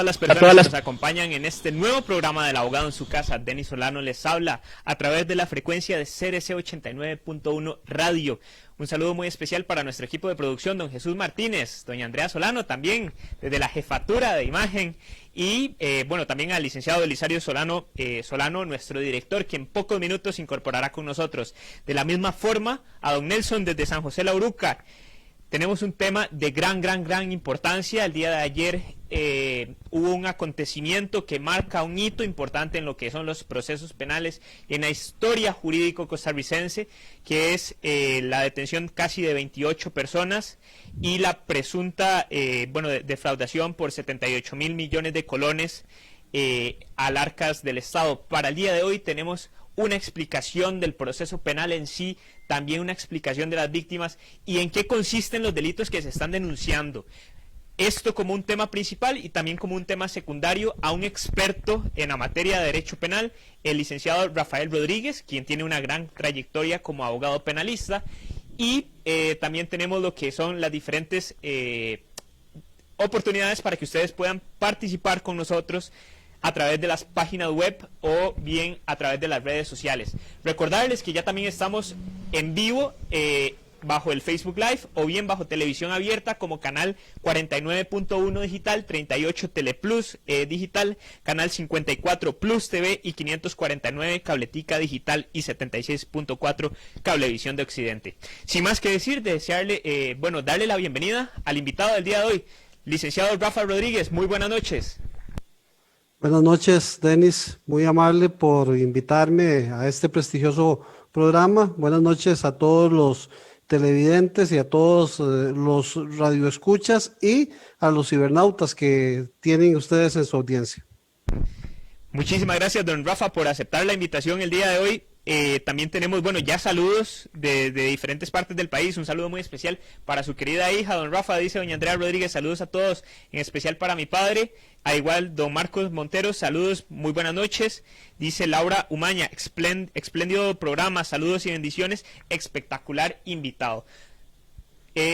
todas las personas que nos acompañan en este nuevo programa del abogado en su casa. Denis Solano les habla a través de la frecuencia de CRC 89.1 Radio. Un saludo muy especial para nuestro equipo de producción, don Jesús Martínez, doña Andrea Solano, también desde la jefatura de imagen, y bueno, también al licenciado Elisario Solano, nuestro director, que en pocos minutos se incorporará con nosotros. De la misma forma, a don Nelson desde San José La Uruca. Tenemos un tema de gran importancia. El día de ayer hubo un acontecimiento que marca un hito importante en lo que son los procesos penales en la historia jurídico costarricense, que es la detención casi de 28 personas y la presunta defraudación por 78.000 millones de colones al arcas del Estado. Para el día de hoy tenemos una explicación del proceso penal en sí, también una explicación de las víctimas y en qué consisten los delitos que se están denunciando. Esto como un tema principal y también como un tema secundario a un experto en la materia de derecho penal, el licenciado Rafael Rodríguez, quien tiene una gran trayectoria como abogado penalista, y también tenemos lo que son las diferentes oportunidades para que ustedes puedan participar con nosotros a través de las páginas web o bien a través de las redes sociales. Recordarles que ya también estamos en vivo bajo el Facebook Live o bien bajo televisión abierta como canal 49.1 digital, 38 Teleplus digital, canal 54 Plus TV y 549 Cabletica digital y 76.4 Cablevisión de Occidente. Sin más que decir, desearle, darle la bienvenida al invitado del día de hoy, licenciado Rafa Rodríguez. Muy buenas noches. Buenas noches, Denis, muy amable por invitarme a este prestigioso programa. Buenas noches a todos los televidentes y a todos los radioescuchas y a los cibernautas que tienen ustedes en su audiencia. Muchísimas gracias, don Rafa, por aceptar la invitación el día de hoy. También tenemos, ya saludos de diferentes partes del país. Un saludo muy especial para su querida hija, don Rafa, dice doña Andrea Rodríguez. Saludos a todos, en especial para mi padre. A igual, don Marcos Montero, saludos, muy buenas noches. Dice Laura Umaña, espléndido programa, saludos y bendiciones, espectacular invitado.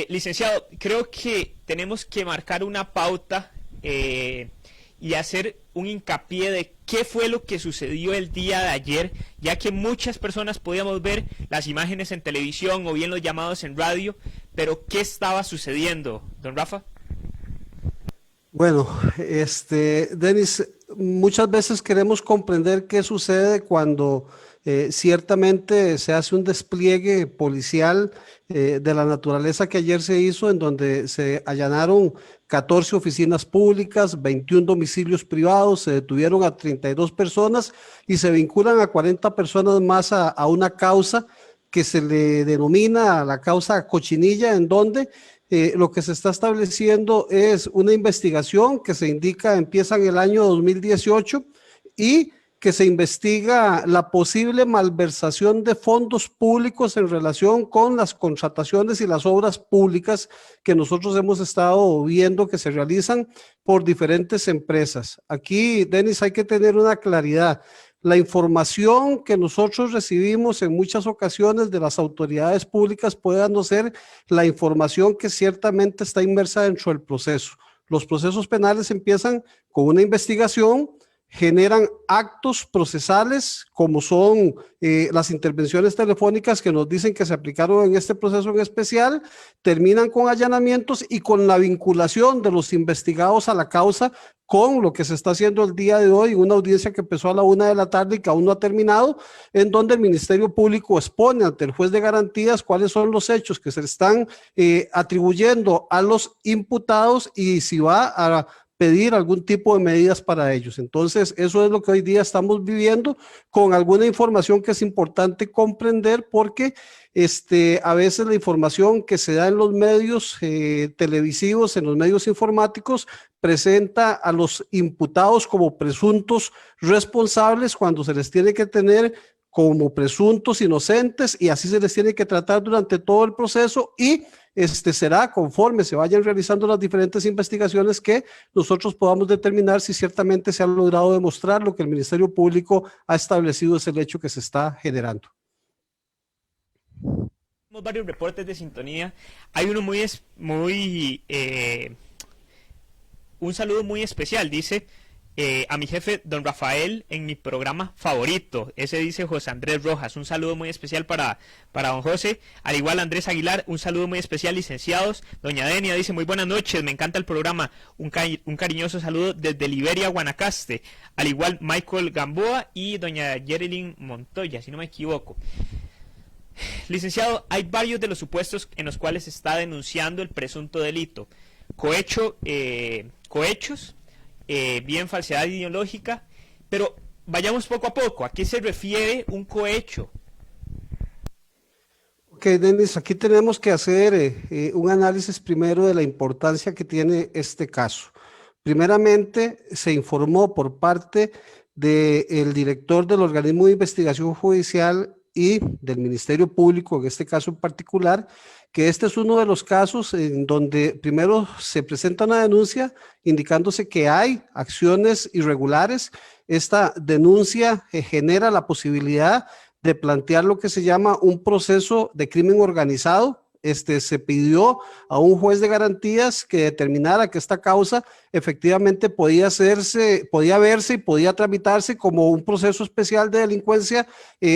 Licenciado, creo que tenemos que marcar una pauta y hacer un hincapié de qué fue lo que sucedió el día de ayer, ya que muchas personas podíamos ver las imágenes en televisión o bien los llamados en radio, pero ¿qué estaba sucediendo, don Rafa? Bueno, Denis, muchas veces queremos comprender qué sucede cuando ciertamente se hace un despliegue policial de la naturaleza que ayer se hizo, en donde se allanaron 14 oficinas públicas, 21 domicilios privados, se detuvieron a 32 personas y se vinculan a 40 personas más a una causa que se le denomina la causa Cochinilla, en donde lo que se está estableciendo es una investigación que se indica empieza en el año 2018 y que se investiga la posible malversación de fondos públicos en relación con las contrataciones y las obras públicas que nosotros hemos estado viendo que se realizan por diferentes empresas. Aquí, Denis, hay que tener una claridad. La información que nosotros recibimos en muchas ocasiones de las autoridades públicas puede no ser la información que ciertamente está inmersa dentro del proceso. Los procesos penales empiezan con una investigación, generan actos procesales como son las intervenciones telefónicas que nos dicen que se aplicaron en este proceso en especial, terminan con allanamientos y con la vinculación de los investigados a la causa con lo que se está haciendo el día de hoy, una audiencia que empezó a la 1 de la tarde y que aún no ha terminado, en donde el Ministerio Público expone ante el juez de garantías cuáles son los hechos que se están atribuyendo a los imputados y si va a pedir algún tipo de medidas para ellos. Entonces, eso es lo que hoy día estamos viviendo con alguna información que es importante comprender porque a veces la información que se da en los medios televisivos, en los medios informáticos, presenta a los imputados como presuntos responsables cuando se les tiene que tener como presuntos inocentes y así se les tiene que tratar durante todo el proceso y será conforme se vayan realizando las diferentes investigaciones que nosotros podamos determinar si ciertamente se ha logrado demostrar lo que el Ministerio Público ha establecido es el hecho que se está generando. Tenemos varios reportes de sintonía. Hay uno muy un saludo muy especial, dice, a mi jefe, don Rafael, en mi programa favorito. Ese dice José Andrés Rojas. Un saludo muy especial para don José. Al igual Andrés Aguilar, un saludo muy especial, licenciados. Doña Denia dice, muy buenas noches, me encanta el programa. Un cariñoso saludo desde Liberia, Guanacaste. Al igual Michael Gamboa y doña Yerilyn Montoya, si no me equivoco. Licenciado, hay varios de los supuestos en los cuales se está denunciando el presunto delito. Cohechos, bien falsedad ideológica, pero vayamos poco a poco. ¿A qué se refiere un cohecho? Ok, Denis, aquí tenemos que hacer un análisis primero de la importancia que tiene este caso. Primeramente, se informó por parte del director del organismo de investigación judicial y del Ministerio Público, en este caso en particular, que este es uno de los casos en donde primero se presenta una denuncia indicándose que hay acciones irregulares. Esta denuncia genera la posibilidad de plantear lo que se llama un proceso de crimen organizado. Se pidió a un juez de garantías que determinara que esta causa efectivamente podía verse y podía tramitarse como un proceso especial de delincuencia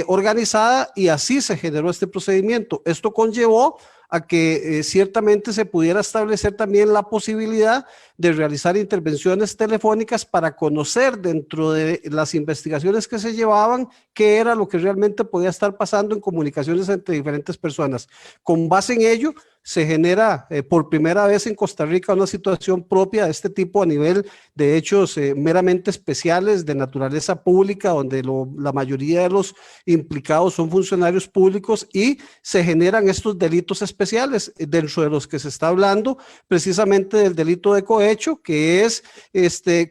organizada, y así se generó este procedimiento. Esto conllevó a que ciertamente se pudiera establecer también la posibilidad de realizar intervenciones telefónicas para conocer dentro de las investigaciones que se llevaban qué era lo que realmente podía estar pasando en comunicaciones entre diferentes personas. Con base en ello, se genera por primera vez en Costa Rica una situación propia de este tipo a nivel de hechos meramente especiales de naturaleza pública, donde la mayoría de los implicados son funcionarios públicos, y se generan estos delitos especiales, dentro de los que se está hablando precisamente del delito de cohecho, que es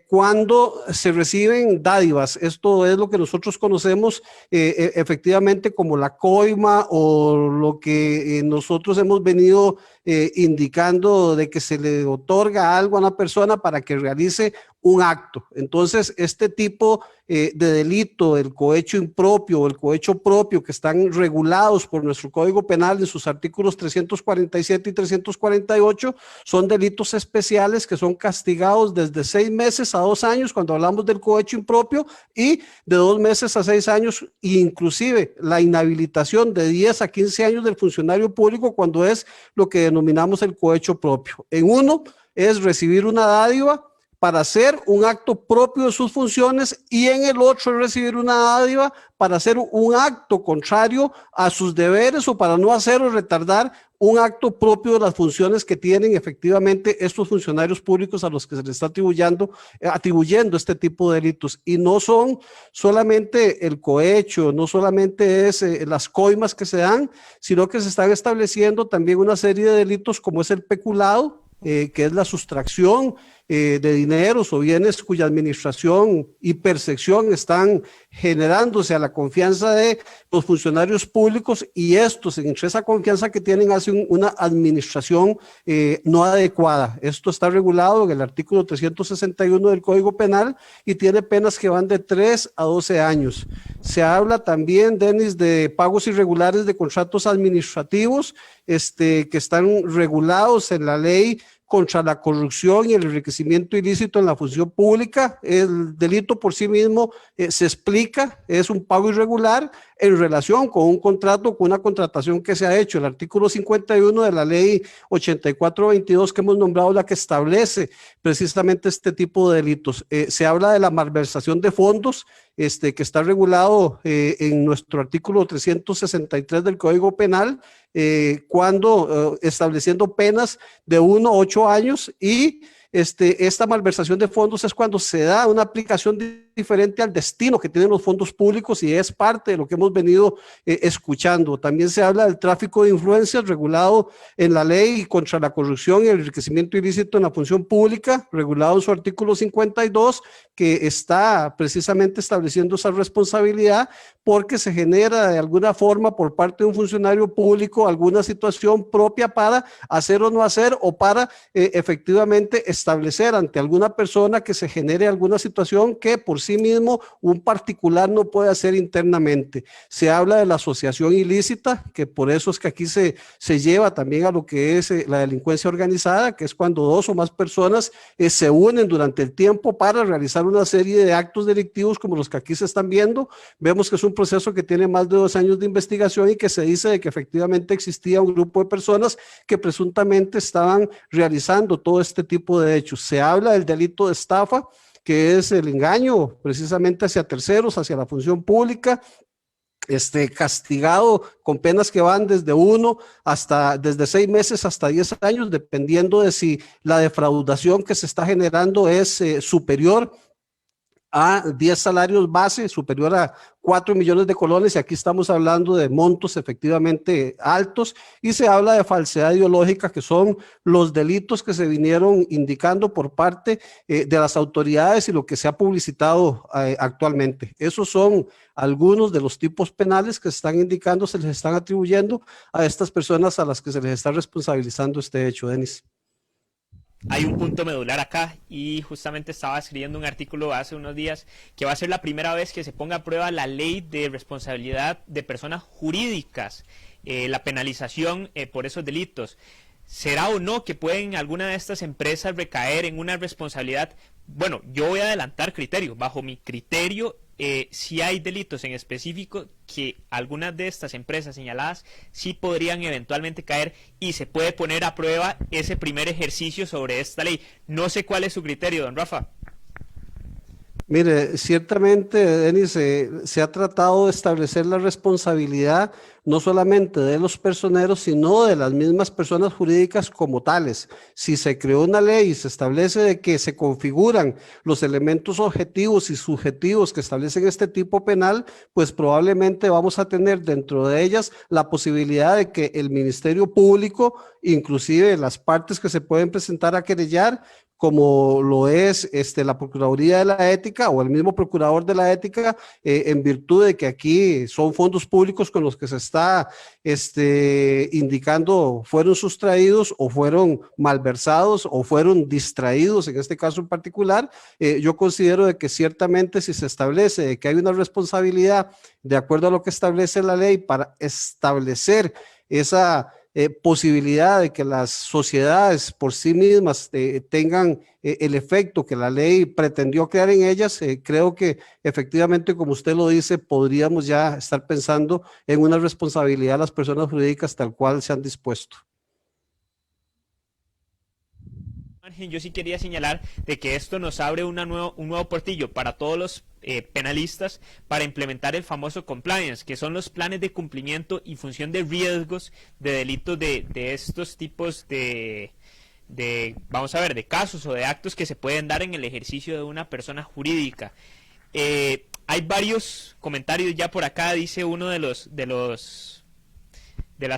cuando se reciben dádivas. Esto es lo que nosotros conocemos efectivamente como la coima, o lo que nosotros hemos venido indicando de que se le otorga algo a una persona para que realice un acto. Entonces, este tipo de delito, el cohecho impropio o el cohecho propio, que están regulados por nuestro Código Penal en sus artículos 347 y 348, son delitos especiales que son castigados desde 6 meses a 2 años cuando hablamos del cohecho impropio, y de 2 meses a 6 años, inclusive la inhabilitación de 10 a 15 años del funcionario público cuando es lo que denominamos el cohecho propio. En uno es recibir una dádiva para hacer un acto propio de sus funciones, y en el otro es recibir una dádiva para hacer un acto contrario a sus deberes, o para no hacer o retardar un acto propio de las funciones que tienen efectivamente estos funcionarios públicos a los que se les está atribuyendo este tipo de delitos. Y no son solamente el cohecho, no solamente es las coimas que se dan, sino que se están estableciendo también una serie de delitos como es el peculado, que es la sustracción de dineros o bienes cuya administración y percepción están generándose a la confianza de los funcionarios públicos, y estos, entre esa confianza que tienen, hacen una administración no adecuada. Esto está regulado en el artículo 361 del Código Penal y tiene penas que van de 3 a 12 años. Se habla también, Denis, de pagos irregulares de contratos administrativos que están regulados en la ley contra la corrupción y el enriquecimiento ilícito en la función pública. El delito por sí mismo se explica, es un pago irregular en relación con un contrato, con una contratación que se ha hecho. El artículo 51 de la ley 8422 que hemos nombrado, la que establece precisamente este tipo de delitos. Se habla de la malversación de fondos, que está regulado en nuestro artículo 363 del Código Penal, cuando estableciendo penas de 1 a 8 años, y esta malversación de fondos es cuando se da una aplicación diferente al destino que tienen los fondos públicos, y es parte de lo que hemos venido escuchando. También se habla del tráfico de influencias regulado en la ley contra la corrupción y el enriquecimiento ilícito en la función pública, regulado en su artículo 52, que está precisamente estableciendo esa responsabilidad porque se genera de alguna forma por parte de un funcionario público alguna situación propia para hacer o no hacer, o para efectivamente establecer ante alguna persona que se genere alguna situación que por sí mismo un particular no puede hacer internamente. Se habla de la asociación ilícita, que por eso es que aquí se lleva también a lo que es la delincuencia organizada, que es cuando dos o más personas se unen durante el tiempo para realizar una serie de actos delictivos como los que aquí se están viendo. Vemos que es un proceso que tiene más de 2 años de investigación y que se dice de que efectivamente existía un grupo de personas que presuntamente estaban realizando todo este tipo de hechos. Se habla del delito de estafa, que es el engaño precisamente hacia terceros, hacia la función pública, castigado con penas que van desde 6 meses hasta 10 años, dependiendo de si la defraudación que se está generando es superior a 10 salarios base, superior a 4 millones de colones, y aquí estamos hablando de montos efectivamente altos, y se habla de falsedad ideológica, que son los delitos que se vinieron indicando por parte de las autoridades y lo que se ha publicitado actualmente. Esos son algunos de los tipos penales que se están indicando, se les están atribuyendo a estas personas a las que se les está responsabilizando este hecho, Denis. Hay un punto medular acá y justamente estaba escribiendo un artículo hace unos días que va a ser la primera vez que se ponga a prueba la ley de responsabilidad de personas jurídicas, la penalización por esos delitos. ¿Será o no que pueden alguna de estas empresas recaer en una responsabilidad? Bueno, yo voy a adelantar criterios. Bajo mi criterio, si hay delitos en específico que algunas de estas empresas señaladas sí podrían eventualmente caer y se puede poner a prueba ese primer ejercicio sobre esta ley. No sé cuál es su criterio, don Rafa. Mire, ciertamente, Denis, se ha tratado de establecer la responsabilidad no solamente de los personeros, sino de las mismas personas jurídicas como tales. Si se creó una ley y se establece de que se configuran los elementos objetivos y subjetivos que establecen este tipo penal, pues probablemente vamos a tener dentro de ellas la posibilidad de que el Ministerio Público, inclusive las partes que se pueden presentar a querellar, como lo es la Procuraduría de la Ética o el mismo Procurador de la Ética, en virtud de que aquí son fondos públicos con los que se está indicando fueron sustraídos o fueron malversados o fueron distraídos, en este caso en particular. Yo considero de que ciertamente si se establece que hay una responsabilidad de acuerdo a lo que establece la ley para establecer esa posibilidad de que las sociedades por sí mismas tengan el efecto que la ley pretendió crear en ellas, creo que efectivamente, como usted lo dice, podríamos ya estar pensando en una responsabilidad de las personas jurídicas tal cual se han dispuesto. Yo sí quería señalar de que esto nos abre un nuevo portillo para todos los penalistas para implementar el famoso compliance, que son los planes de cumplimiento y función de riesgos de delitos de estos tipos vamos a ver, de casos o de actos que se pueden dar en el ejercicio de una persona jurídica. Hay varios comentarios ya por acá, dice uno de las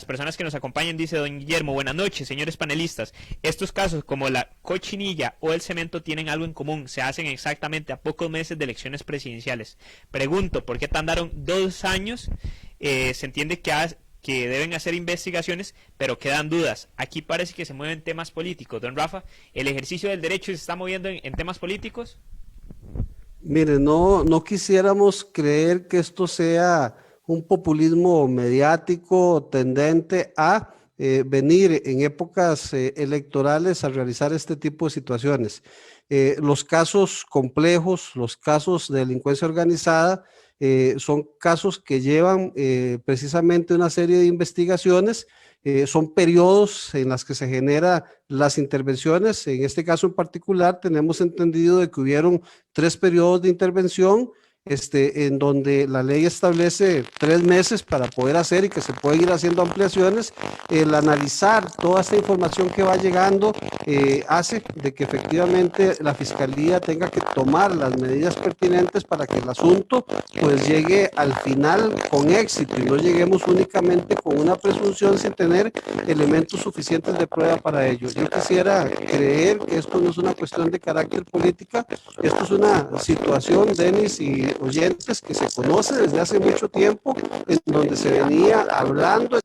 personas que nos acompañan, dice don Guillermo: buenas noches, señores panelistas. Estos casos como la cochinilla o el cemento tienen algo en común, se hacen exactamente a pocos meses de elecciones presidenciales. Pregunto, ¿por qué tardaron 2 años? Se entiende que deben hacer investigaciones, pero quedan dudas. Aquí parece que se mueven temas políticos. Don Rafa, ¿el ejercicio del derecho se está moviendo en temas políticos? Mire, no quisiéramos creer que esto sea un populismo mediático tendente a venir en épocas electorales a realizar este tipo de situaciones. Los casos complejos, los casos de delincuencia organizada, son casos que llevan precisamente una serie de investigaciones, son periodos en las que se generan las intervenciones. En este caso en particular tenemos entendido de que hubieron 3 periodos de intervención, en donde la ley establece 3 meses para poder hacer y que se pueden ir haciendo ampliaciones. El analizar toda esta información que va llegando hace de que efectivamente la Fiscalía tenga que tomar las medidas pertinentes para que el asunto pues llegue al final con éxito y no lleguemos únicamente con una presunción sin tener elementos suficientes de prueba para ello. Yo quisiera creer que esto no es una cuestión de carácter política, esto es una situación, Denis y oyentes, que se conoce desde hace mucho tiempo, en donde se venía hablando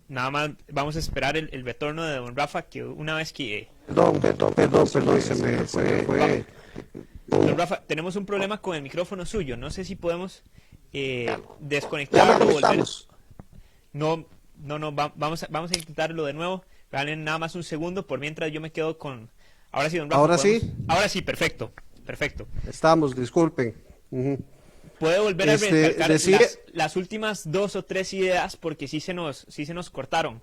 nada más vamos a esperar el retorno de don Rafa, que una vez que... Perdón, se me fue. Don Rafa, tenemos un problema con el micrófono suyo. No sé si podemos Ya lo desconectarlo o volver. conectamos. No, vamos a intentarlo de nuevo. Dale nada más un segundo, por mientras yo me quedo con... Ahora sí, don Rafa, Ahora ¿podemos? sí, Ahora sí, perfecto. estamos, disculpen. Ujú. Puede volver a recalcar Decía, las últimas 2 o 3 ideas porque sí se nos cortaron.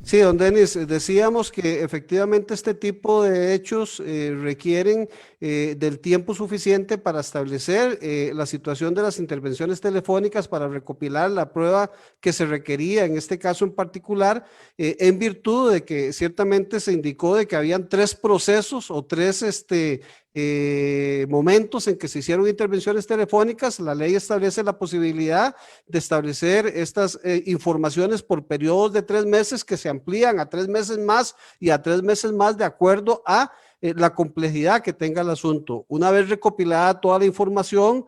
sí, don Denis, decíamos que efectivamente este tipo de hechos requieren del tiempo suficiente para establecer la situación de las intervenciones telefónicas, para recopilar la prueba que se requería en este caso en particular, en virtud de que ciertamente se indicó de que habían 3 procesos o 3 momentos en que se hicieron intervenciones telefónicas. La ley establece la posibilidad de establecer estas informaciones por periodos de 3 meses que se amplían a 3 meses más y a 3 meses más de acuerdo a la complejidad que tenga el asunto. Una vez recopilada toda la información,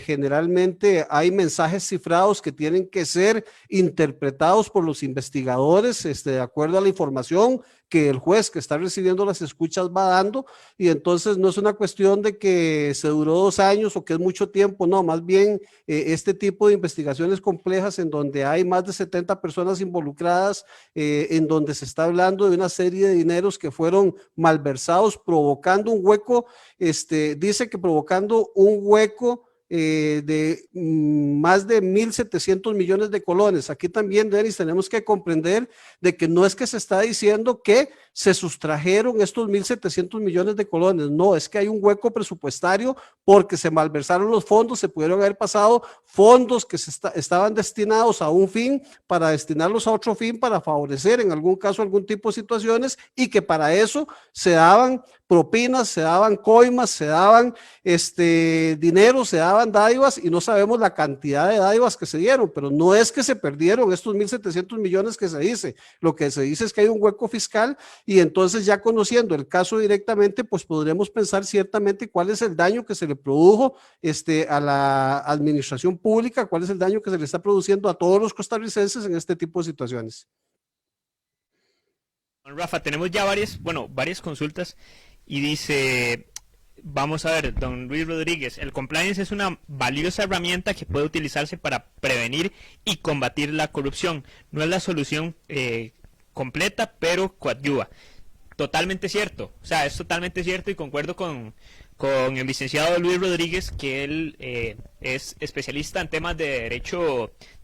generalmente hay mensajes cifrados que tienen que ser interpretados por los investigadores, de acuerdo a la información que el juez que está recibiendo las escuchas va dando, y entonces no es una cuestión de que se duró 2 años o que es mucho tiempo, no, más bien este tipo de investigaciones complejas en donde hay más de 70 personas involucradas, en donde se está hablando de una serie de dineros que fueron malversados, provocando un hueco, dice que provocando un hueco de más de 1.700 millones de colones. Aquí también, Denis, tenemos que comprender de que no es que se está diciendo que se sustrajeron estos 1.700 millones de colones, no, es que hay un hueco presupuestario porque se malversaron los fondos, se pudieron haber pasado fondos que estaban destinados a un fin para destinarlos a otro fin, para favorecer en algún caso algún tipo de situaciones, y que para eso se daban propinas, se daban coimas, se daban dinero, se daban dádivas, y no sabemos la cantidad de dádivas que se dieron, pero no es que se perdieron estos 1.700 millones que se dice, lo que se dice es que hay un hueco fiscal, y entonces ya conociendo el caso directamente, pues podremos pensar ciertamente cuál es el daño que se le produjo a la administración pública, cuál es el daño que se le está produciendo a todos los costarricenses en este tipo de situaciones. Rafa, tenemos ya varias consultas y dice, vamos a ver, don Luis Rodríguez, el compliance es una valiosa herramienta que puede utilizarse para prevenir y combatir la corrupción. No es la solución completa, pero coadyuva. Totalmente cierto, o sea, es totalmente cierto, y concuerdo con el licenciado Luis Rodríguez, que él es especialista en temas de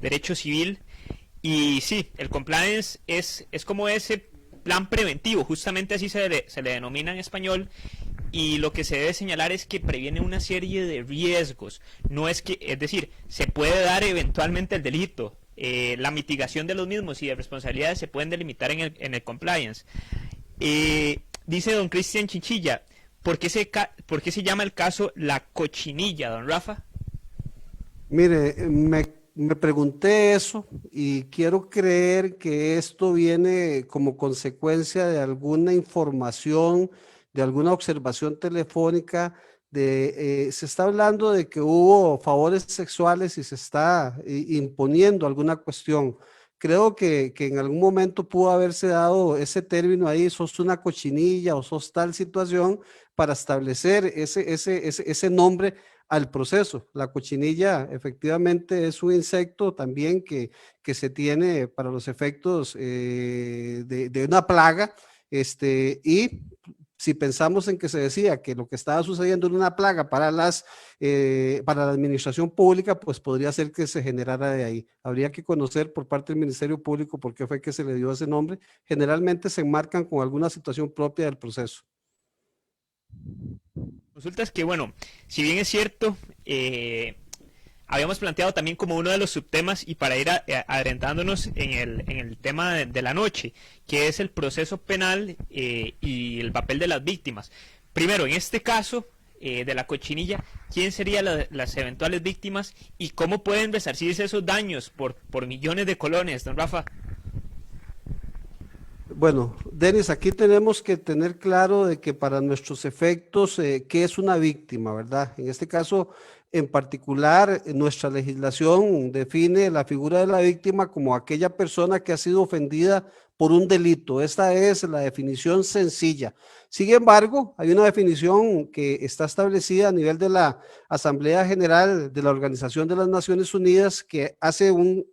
derecho civil, y sí, el compliance es como ese plan preventivo, justamente así se le denomina en español, y lo que se debe señalar es que previene una serie de riesgos. No es que, es decir, se puede dar eventualmente el delito, la mitigación de los mismos y de responsabilidades se pueden delimitar en el compliance. Dice don Cristian Chinchilla, ¿por qué se llama el caso la cochinilla, don Rafa? Mire, me pregunté eso y quiero creer que esto viene como consecuencia de alguna información, de alguna observación telefónica, se está hablando de que hubo favores sexuales y se está imponiendo alguna cuestión. Creo que en algún momento pudo haberse dado ese término ahí, sos una cochinilla o sos tal situación, para establecer ese nombre al proceso. La cochinilla efectivamente es un insecto también que se tiene para los efectos de una plaga, y si pensamos en que se decía que lo que estaba sucediendo era una plaga para la administración pública, pues podría ser que se generara de ahí. Habría que conocer por parte del Ministerio Público por qué fue que se le dio ese nombre. Generalmente se enmarcan con alguna situación propia del proceso. Consultas que, bueno, si bien es cierto, habíamos planteado también como uno de los subtemas, y para ir adentrándonos en el tema de la noche, que es el proceso penal y el papel de las víctimas. Primero, en este caso de la cochinilla, ¿quién serían las eventuales víctimas y cómo pueden resarcirse esos daños por millones de colones, don Rafa? Bueno, Denis, aquí tenemos que tener claro de que para nuestros efectos, ¿qué es una víctima, verdad? En este caso, En particular, nuestra legislación define la figura de la víctima como aquella persona que ha sido ofendida por un delito. Esta es la definición sencilla. Sin embargo, hay una definición que está establecida a nivel de la Asamblea General de la Organización de las Naciones Unidas que hace un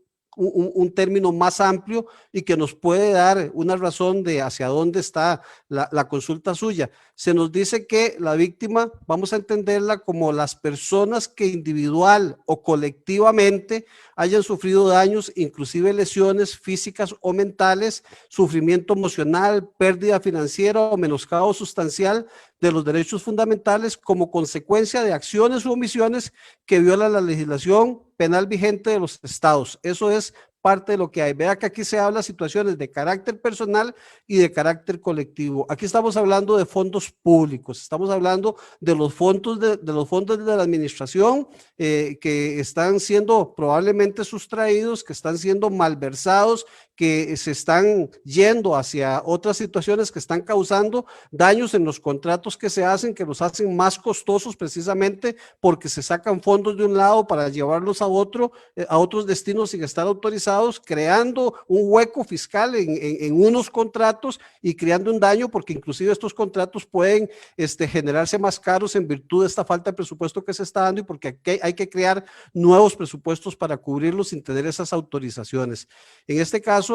término más amplio y que nos puede dar una razón de hacia dónde está la consulta suya. Se nos dice que la víctima, vamos a entenderla como las personas que individual o colectivamente hayan sufrido daños, inclusive lesiones físicas o mentales, sufrimiento emocional, pérdida financiera o menoscabo sustancial de los derechos fundamentales como consecuencia de acciones u omisiones que violan la legislación penal vigente de los estados. Eso es parte de lo que hay. Vea que aquí se habla de situaciones de carácter personal y de carácter colectivo. Aquí estamos hablando de fondos públicos, estamos hablando de los fondos de la administración que están siendo probablemente sustraídos, que están siendo malversados, que se están yendo hacia otras situaciones que están causando daños en los contratos que se hacen, que los hacen más costosos precisamente porque se sacan fondos de un lado para llevarlos a otros destinos sin estar autorizados, creando un hueco fiscal en unos contratos y creando un daño porque inclusive estos contratos pueden generarse más caros en virtud de esta falta de presupuesto que se está dando y porque hay que crear nuevos presupuestos para cubrirlos sin tener esas autorizaciones. En este caso,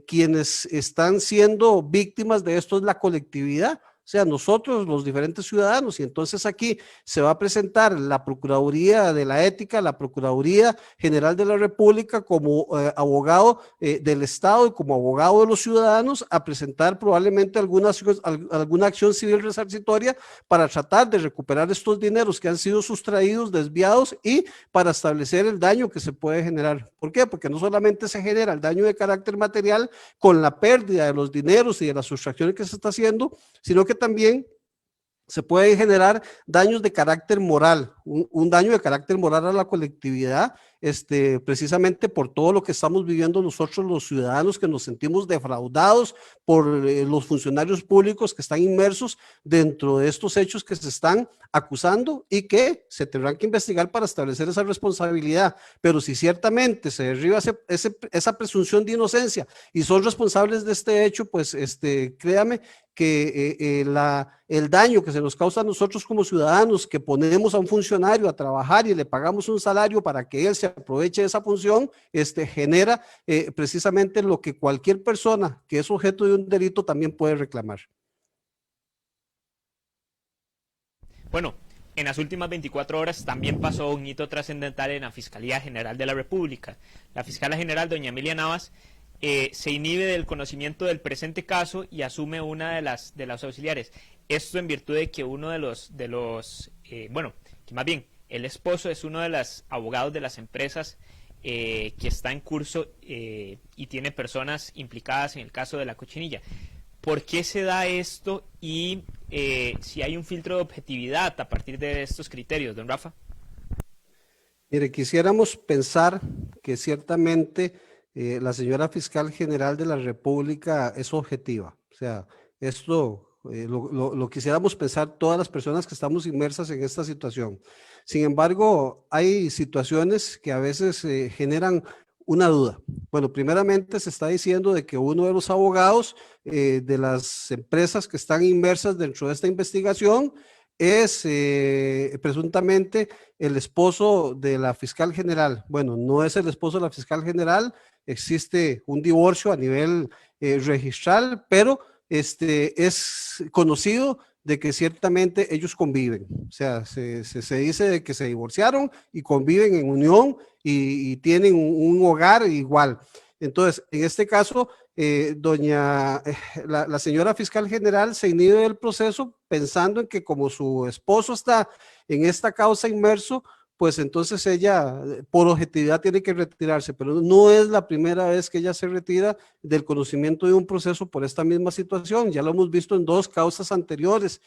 quienes están siendo víctimas de esto es la colectividad, o sea, nosotros los diferentes ciudadanos, y entonces aquí se va a presentar la Procuraduría de la Ética, la Procuraduría General de la República como abogado del Estado y como abogado de los ciudadanos a presentar probablemente alguna acción civil resarcitoria para tratar de recuperar estos dineros que han sido sustraídos, desviados y para establecer el daño que se puede generar. ¿Por qué? Porque no solamente se genera el daño de carácter material con la pérdida de los dineros y de las sustracciones que se está haciendo, sino que también se pueden generar daños de carácter moral, un daño de carácter moral a la colectividad, precisamente por todo lo que estamos viviendo nosotros los ciudadanos que nos sentimos defraudados por los funcionarios públicos que están inmersos dentro de estos hechos que se están acusando y que se tendrán que investigar para establecer esa responsabilidad. Pero si ciertamente se derriba esa presunción de inocencia y son responsables de este hecho, pues créame que el daño que se nos causa a nosotros como ciudadanos, que ponemos a un funcionario a trabajar y le pagamos un salario para que él se aproveche de esa función, genera precisamente lo que cualquier persona que es objeto de un delito también puede reclamar. Bueno, en las últimas 24 horas también pasó un hito trascendental en la Fiscalía General de la República. La fiscala general, doña Emilia Navas, se inhibe del conocimiento del presente caso y asume una de las auxiliares. Esto en virtud de que uno que más bien el esposo es uno de los abogados de las empresas que está en curso y tiene personas implicadas en el caso de la cochinilla. ¿Por qué se da esto y si hay un filtro de objetividad a partir de estos criterios, don Rafa? Mire, quisiéramos pensar que ciertamente la señora fiscal general de la República es objetiva. O sea, esto lo quisiéramos pensar todas las personas que estamos inmersas en esta situación. Sin embargo, hay situaciones que a veces generan una duda. Bueno, primeramente se está diciendo de que uno de los abogados de las empresas que están inmersas dentro de esta investigación es presuntamente el esposo de la fiscal general. Bueno, no es el esposo de la fiscal general, existe un divorcio a nivel registral, pero es conocido de que ciertamente ellos conviven. O sea, se dice de que se divorciaron y conviven en unión y tienen un hogar igual. Entonces, en este caso, la señora fiscal general se inhibe del proceso pensando en que como su esposo está en esta causa inmerso, pues entonces ella por objetividad tiene que retirarse, pero no es la primera vez que ella se retira del conocimiento de un proceso por esta misma situación. Ya lo hemos visto en dos causas anteriores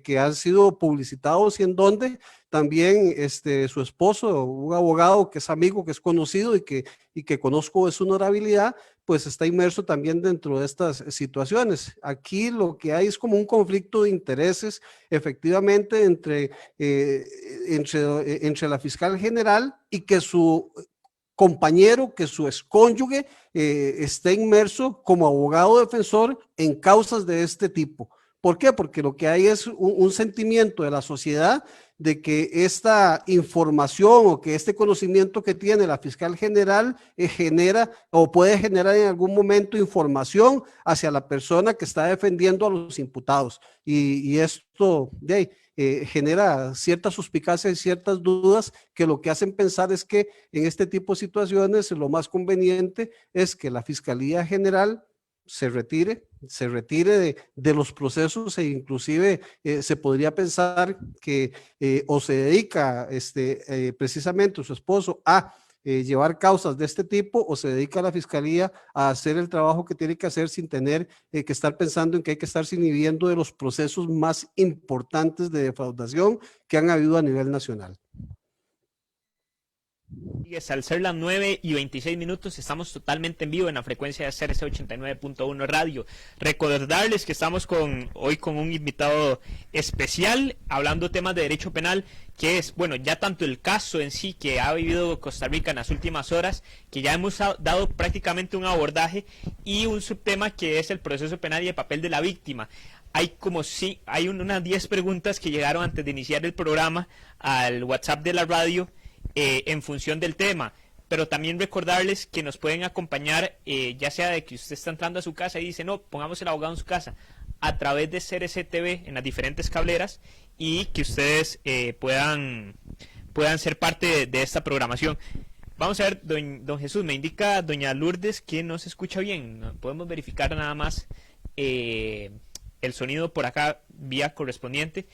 que han sido publicitados y en donde también su esposo, un abogado que es amigo, que es conocido y que conozco de su honorabilidad, pues está inmerso también dentro de estas situaciones. Aquí lo que hay es como un conflicto de intereses, efectivamente, entre la fiscal general y que su compañero, que su excónyuge esté inmerso como abogado defensor en causas de este tipo. ¿Por qué? Porque lo que hay es un sentimiento de la sociedad de que esta información o que este conocimiento que tiene la fiscal general genera o puede generar en algún momento información hacia la persona que está defendiendo a los imputados. Y esto genera cierta suspicacia y ciertas dudas que lo que hacen pensar es que en este tipo de situaciones lo más conveniente es que la Fiscalía General se retire de los procesos e inclusive se podría pensar que o se dedica precisamente su esposo a llevar causas de este tipo o se dedica a la fiscalía a hacer el trabajo que tiene que hacer sin tener que estar pensando en que hay que estarse inhibiendo de los procesos más importantes de defraudación que han habido a nivel nacional. Al ser las 9:26, estamos totalmente en vivo en la frecuencia de CRC 89.1 Radio. Recordarles que estamos hoy con un invitado especial hablando temas de derecho penal, que es, bueno, ya tanto el caso en sí que ha vivido Costa Rica en las últimas horas, que ya hemos dado prácticamente un abordaje, y un subtema que es el proceso penal y el papel de la víctima. Hay unas 10 preguntas que llegaron antes de iniciar el programa al WhatsApp de la radio, en función del tema, pero también recordarles que nos pueden acompañar, ya sea de que usted está entrando a su casa y dice, no, pongamos el abogado en su casa, a través de CRC TV en las diferentes cableras, y que ustedes puedan ser parte de esta programación. Vamos a ver, don Jesús, me indica doña Lourdes que no se escucha bien. Podemos verificar nada más el sonido por acá vía correspondiente.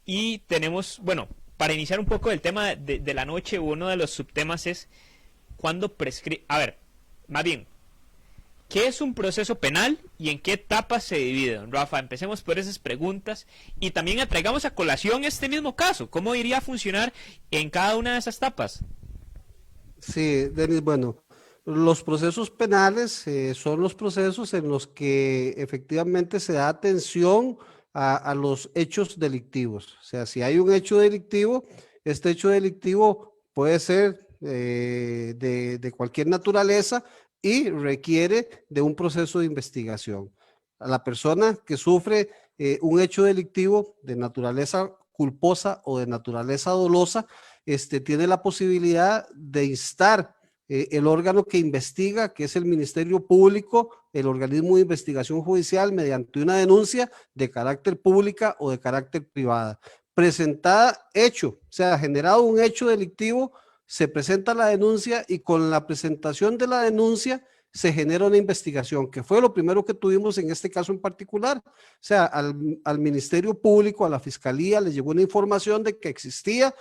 Y tenemos, bueno, para iniciar un poco el tema de la noche, uno de los subtemas es cuándo prescribe. A ver, más bien, ¿qué es un proceso penal y en qué etapas se divide, don Rafa? Empecemos por esas preguntas y también traigamos a colación este mismo caso. ¿Cómo iría a funcionar en cada una de esas etapas? Sí, Denis, bueno, los procesos penales son los procesos en los que efectivamente se da atención a los hechos delictivos. O sea, si hay un hecho delictivo, este hecho delictivo puede ser de cualquier naturaleza y requiere de un proceso de investigación. A la persona que sufre un hecho delictivo de naturaleza culposa o de naturaleza dolosa, tiene la posibilidad de instar el órgano que investiga, que es el Ministerio Público, el organismo de investigación judicial, mediante una denuncia de carácter pública o de carácter privada. Presentada hecho, o sea, generado un hecho delictivo, se presenta la denuncia y con la presentación de la denuncia se genera una investigación, que fue lo primero que tuvimos en este caso en particular. O sea, al Ministerio Público, a la Fiscalía, le llegó una información de que existía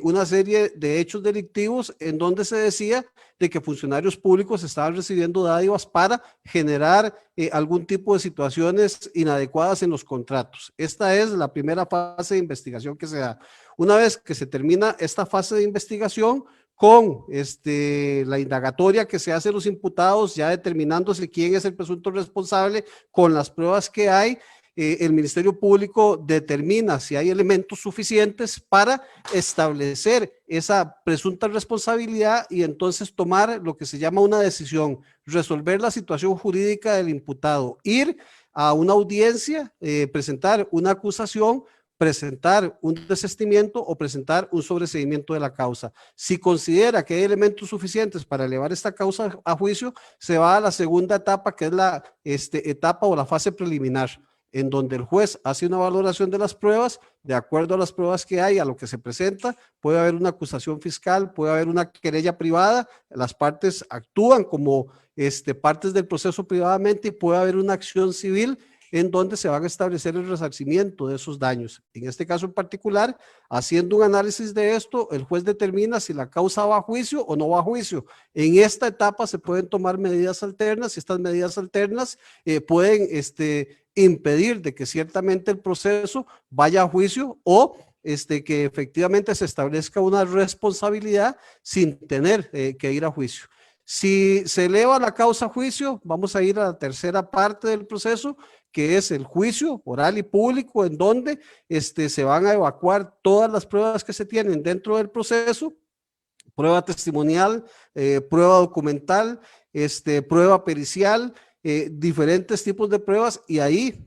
una serie de hechos delictivos en donde se decía de que funcionarios públicos estaban recibiendo dádivas para generar algún tipo de situaciones inadecuadas en los contratos. Esta es la primera fase de investigación que se da. Una vez que se termina esta fase de investigación, con la indagatoria que se hace a los imputados, ya determinándose quién es el presunto responsable, con las pruebas que hay, el Ministerio Público determina si hay elementos suficientes para establecer esa presunta responsabilidad y entonces tomar lo que se llama una decisión, resolver la situación jurídica del imputado, ir a una audiencia, presentar una acusación, presentar un desistimiento o presentar un sobreseimiento de la causa. Si considera que hay elementos suficientes para elevar esta causa a juicio, se va a la segunda etapa, que es la etapa o la fase preliminar, en donde el juez hace una valoración de las pruebas, de acuerdo a las pruebas que hay, a lo que se presenta, puede haber una acusación fiscal, puede haber una querella privada, las partes actúan como partes del proceso privadamente y puede haber una acción civil en donde se van a establecer el resarcimiento de esos daños. En este caso en particular, haciendo un análisis de esto, el juez determina si la causa va a juicio o no va a juicio. En esta etapa se pueden tomar medidas alternas y estas medidas alternas pueden impedir de que ciertamente el proceso vaya a juicio o que efectivamente se establezca una responsabilidad sin tener que ir a juicio. Si se eleva la causa a juicio, vamos a ir a la tercera parte del proceso, que es el juicio oral y público, en donde se van a evacuar todas las pruebas que se tienen dentro del proceso, prueba testimonial, prueba documental, prueba pericial, diferentes tipos de pruebas, y ahí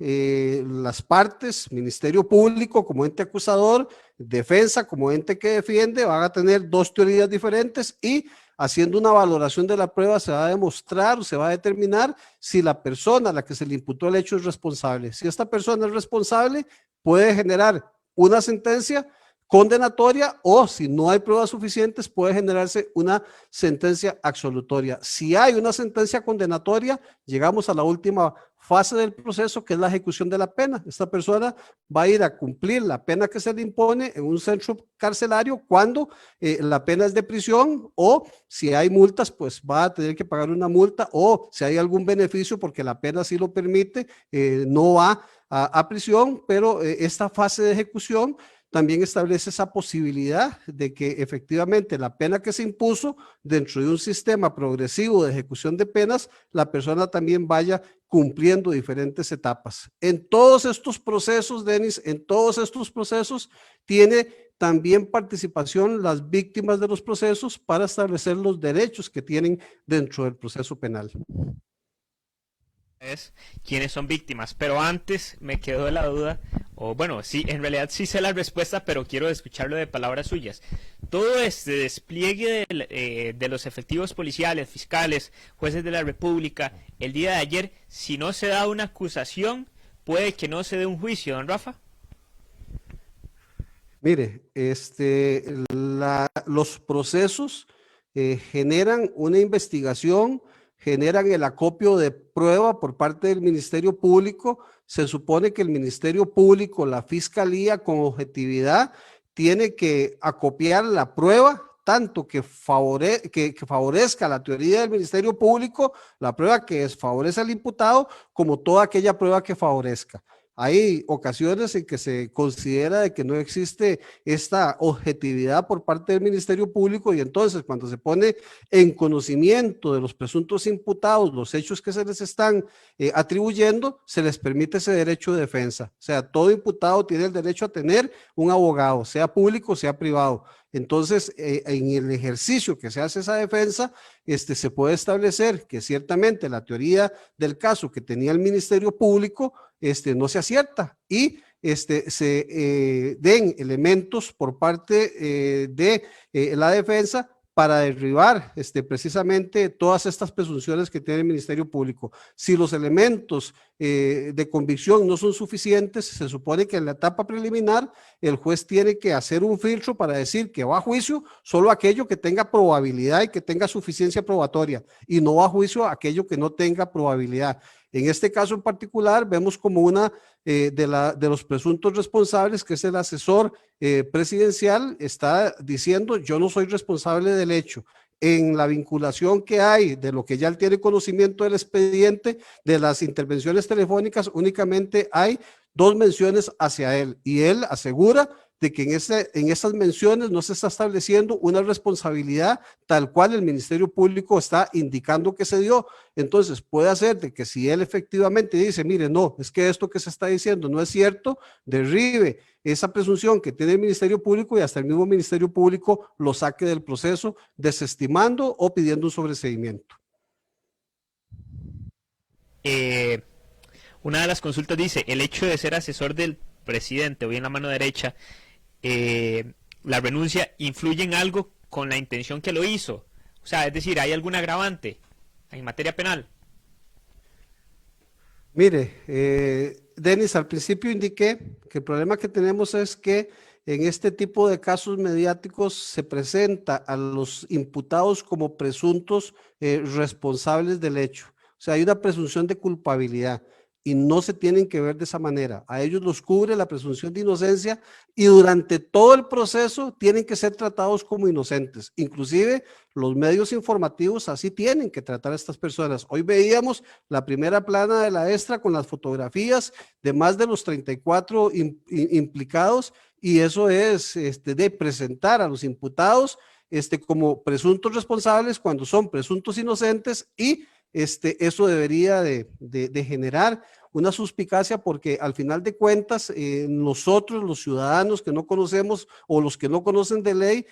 las partes, Ministerio Público como ente acusador, defensa como ente que defiende, van a tener dos teorías diferentes, y haciendo una valoración de la prueba se va a demostrar, se va a determinar si la persona a la que se le imputó el hecho es responsable. Si esta persona es responsable, puede generar una sentencia condenatoria, o si no hay pruebas suficientes puede generarse una sentencia absolutoria. Si hay una sentencia condenatoria, llegamos a la última fase del proceso, que es la ejecución de la pena. Esta persona va a ir a cumplir la pena que se le impone en un centro carcelario cuando la pena es de prisión, o si hay multas, pues va a tener que pagar una multa, o si hay algún beneficio porque la pena sí lo permite, no va a prisión, pero esta fase de ejecución también establece esa posibilidad de que efectivamente la pena que se impuso dentro de un sistema progresivo de ejecución de penas, la persona también vaya cumpliendo diferentes etapas. En todos estos procesos, Denis, en todos estos procesos tiene también participación las víctimas de los procesos para establecer los derechos que tienen dentro del proceso penal. Es quiénes son víctimas, pero antes me quedó la duda, o bueno, sí, en realidad sí sé la respuesta, pero quiero escucharlo de palabras suyas. Todo este despliegue de los efectivos policiales, fiscales, jueces de la República, el día de ayer, si no se da una acusación, puede que no se dé un juicio, don Rafa. Mire, los procesos generan una investigación, generan el acopio de prueba por parte del Ministerio Público. Se supone que el Ministerio Público, la Fiscalía, con objetividad, tiene que acopiar la prueba, tanto que favorezca la teoría del Ministerio Público, la prueba que favorece al imputado, como toda aquella prueba que favorezca. Hay ocasiones en que se considera de que no existe esta objetividad por parte del Ministerio Público, y entonces cuando se pone en conocimiento de los presuntos imputados los hechos que se les están atribuyendo, se les permite ese derecho de defensa. O sea, todo imputado tiene el derecho a tener un abogado, sea público, sea privado. Entonces, en el ejercicio que se hace esa defensa, se puede establecer que ciertamente la teoría del caso que tenía el Ministerio Público no se acierta, y se den elementos por parte de la defensa para derribar precisamente todas estas presunciones que tiene el Ministerio Público. Si los elementos de convicción no son suficientes, se supone que en la etapa preliminar el juez tiene que hacer un filtro para decir que va a juicio solo aquello que tenga probabilidad y que tenga suficiencia probatoria, y no va a juicio aquello que no tenga probabilidad. En este caso en particular, vemos como una de los presuntos responsables, que es el asesor presidencial, está diciendo: yo no soy responsable del hecho. En la vinculación que hay de lo que ya él tiene conocimiento del expediente, de las intervenciones telefónicas, únicamente hay dos menciones hacia él, y él asegura de que en esas menciones no se está estableciendo una responsabilidad tal cual el Ministerio Público está indicando que se dio. Entonces puede hacer de que si él efectivamente dice: mire, no, es que esto que se está diciendo no es cierto, derribe esa presunción que tiene el Ministerio Público, y hasta el mismo Ministerio Público lo saque del proceso, desestimando o pidiendo un sobreseimiento. Una de las consultas dice: el hecho de ser asesor del presidente o bien la mano derecha, la renuncia influye en algo con la intención que lo hizo. O sea, es decir, ¿hay algún agravante en materia penal? Mire, Denis, al principio indiqué que el problema que tenemos es que en este tipo de casos mediáticos se presenta a los imputados como presuntos responsables del hecho. O sea, hay una presunción de culpabilidad. y no se tienen que ver de esa manera. A ellos los cubre la presunción de inocencia y durante todo el proceso tienen que ser tratados como inocentes. Inclusive los medios informativos así tienen que tratar a estas personas. Hoy veíamos la primera plana de la Extra con las fotografías de más de los 34 implicados, y eso es de presentar a los imputados como presuntos responsables cuando son presuntos inocentes, y eso debería de generar una suspicacia, porque al final de cuentas nosotros los ciudadanos que no conocemos o los que no conocen de ley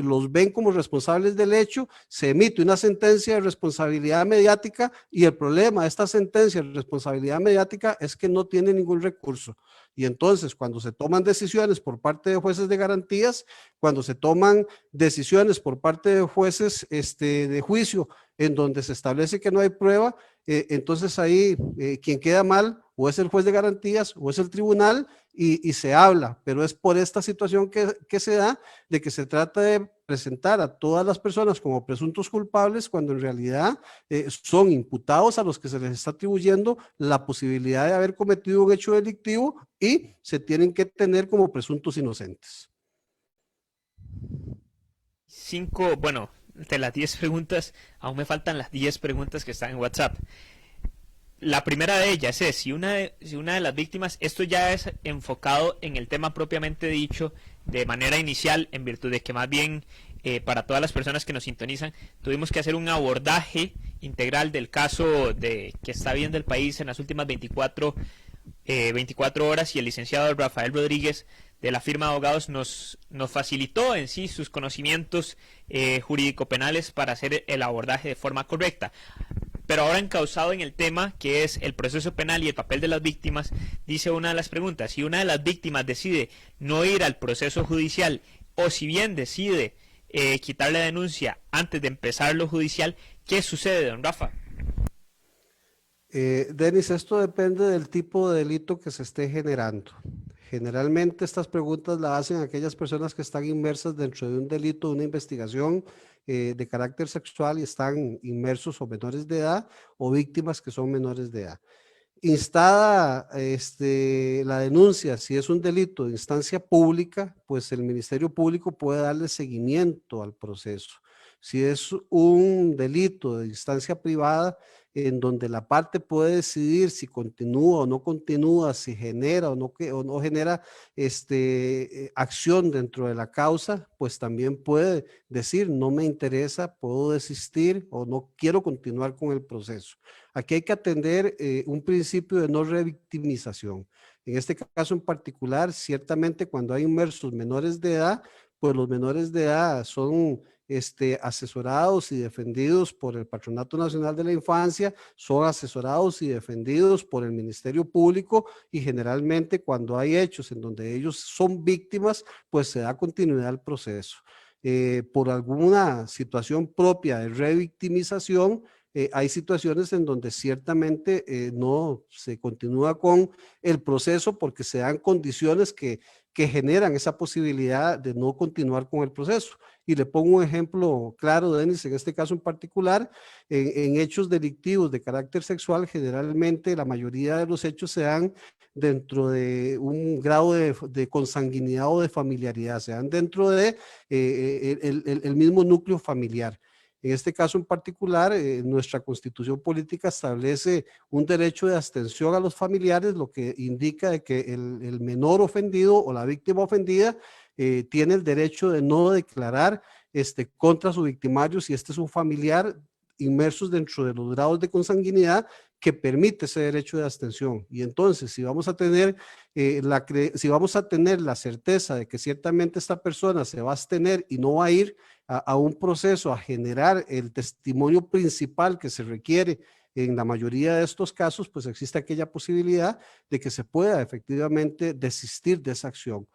los ven como responsables del hecho, se emite una sentencia de responsabilidad mediática, y el problema de esta sentencia de responsabilidad mediática es que no tiene ningún recurso. Y entonces cuando se toman decisiones por parte de jueces de garantías, cuando se toman decisiones por parte de jueces de juicio en donde se establece que no hay prueba, entonces ahí quien queda mal o es el juez de garantías o es el tribunal, y se habla, pero es por esta situación que se da, de que se trata de presentar a todas las personas como presuntos culpables cuando en realidad son imputados a los que se les está atribuyendo la posibilidad de haber cometido un hecho delictivo, y se tienen que tener como presuntos inocentes. Bueno, de las 10 preguntas, aún me faltan las 10 preguntas que están en WhatsApp. La primera de ellas es, si una de las víctimas, esto ya es enfocado en el tema propiamente dicho de manera inicial, en virtud de que más bien para todas las personas que nos sintonizan, tuvimos que hacer un abordaje integral del caso que está viendo el país en las últimas 24 horas, y el licenciado Rafael Rodríguez de la firma de abogados nos facilitó en sí sus conocimientos jurídico-penales para hacer el abordaje de forma correcta. Pero ahora encauzado en el tema que es el proceso penal y el papel de las víctimas, dice una de las preguntas: si una de las víctimas decide no ir al proceso judicial, o si bien decide quitar la denuncia antes de empezar lo judicial, ¿qué sucede, don Rafa? Denis, esto depende del tipo de delito que se esté generando. Generalmente estas preguntas las hacen aquellas personas que están inmersas dentro de un delito, de una investigación de carácter sexual, y están inmersos o menores de edad o víctimas que son menores de edad. Instada la denuncia, si es un delito de instancia pública, pues el Ministerio Público puede darle seguimiento al proceso. Si es un delito de instancia privada, en donde la parte puede decidir si continúa o no continúa, si genera o no genera acción dentro de la causa, pues también puede decir no me interesa, puedo desistir o no quiero continuar con el proceso. Aquí hay que atender un principio de no revictimización. En este caso en particular, ciertamente cuando hay inmersos menores de edad, pues los menores de edad son asesorados y defendidos por el Patronato Nacional de la Infancia, son asesorados y defendidos por el Ministerio Público, y generalmente cuando hay hechos en donde ellos son víctimas, pues se da continuidad al proceso. Por alguna situación propia de revictimización, hay situaciones en donde ciertamente no se continúa con el proceso porque se dan condiciones que generan esa posibilidad de no continuar con el proceso. Y le pongo un ejemplo claro, Denis, en este caso en particular, en hechos delictivos de carácter sexual, generalmente la mayoría de los hechos se dan dentro de un grado de consanguinidad o de familiaridad, se dan dentro de el mismo núcleo familiar. En este caso en particular, nuestra constitución política establece un derecho de abstención a los familiares, lo que indica de que el menor ofendido o la víctima ofendida tiene el derecho de no declarar contra su victimario si este es un familiar, inmersos dentro de los grados de consanguinidad que permite ese derecho de abstención. Y entonces, si vamos a tener la certeza de que ciertamente esta persona se va a abstener y no va a ir a un proceso a generar el testimonio principal que se requiere en la mayoría de estos casos, pues existe aquella posibilidad de que se pueda efectivamente desistir de esa acción.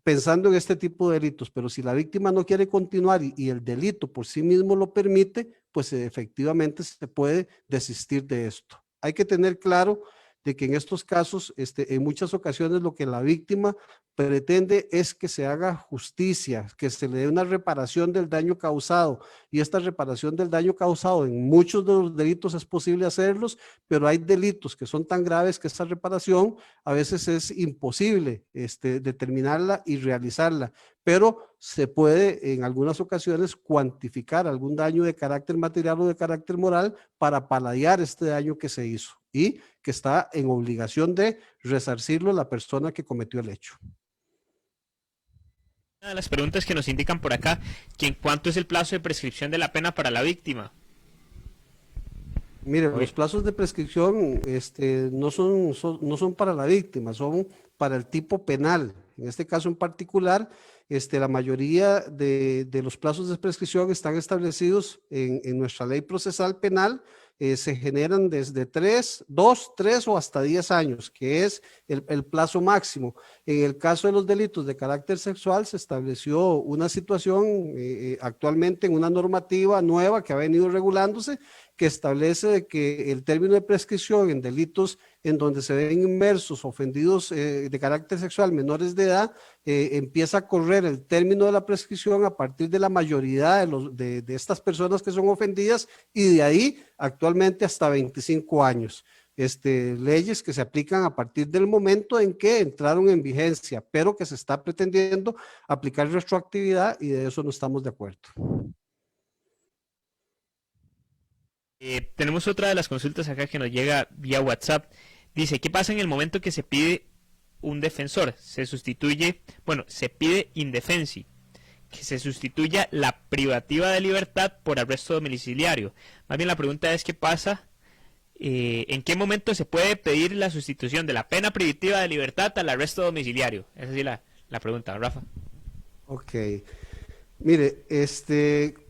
Pensando en este tipo de delitos, pero si la víctima no quiere continuar y el delito por sí mismo lo permite, pues efectivamente se puede desistir de esto. Hay que tener claro de que en estos casos, en muchas ocasiones lo que la víctima pretende es que se haga justicia, que se le dé una reparación del daño causado, y esta reparación del daño causado en muchos de los delitos es posible hacerlos, pero hay delitos que son tan graves que esa reparación a veces es imposible determinarla y realizarla, pero se puede en algunas ocasiones cuantificar algún daño de carácter material o de carácter moral para paliar este daño que se hizo y que está en obligación de resarcirlo la persona que cometió el hecho. Una de las preguntas que nos indican por acá, que en cuánto es el plazo de prescripción de la pena para la víctima. Mire, Oye. los plazos de prescripción no son para la víctima, son para el tipo penal. En este caso en particular, la mayoría de los plazos de prescripción están establecidos en nuestra ley procesal penal, se generan desde 2, 3 o hasta 10 años, que es el plazo máximo. En el caso de los delitos de carácter sexual se estableció una situación actualmente en una normativa nueva que ha venido regulándose, que establece que el término de prescripción en delitos en donde se ven inmersos ofendidos de carácter sexual menores de edad, empieza a correr el término de la prescripción a partir de la mayoría de estas personas que son ofendidas, y de ahí actualmente hasta 25 años. Leyes que se aplican a partir del momento en que entraron en vigencia, pero que se está pretendiendo aplicar retroactividad, y de eso no estamos de acuerdo. Tenemos otra de las consultas acá que nos llega vía WhatsApp. Dice, ¿qué pasa en el momento que se pide un defensor? Se pide indefensi, que se sustituya la privativa de libertad por arresto domiciliario. Más bien la pregunta es, ¿qué pasa? ¿En qué momento se puede pedir la sustitución de la pena privativa de libertad al arresto domiciliario? Esa es la pregunta, Rafa. Ok. Mire,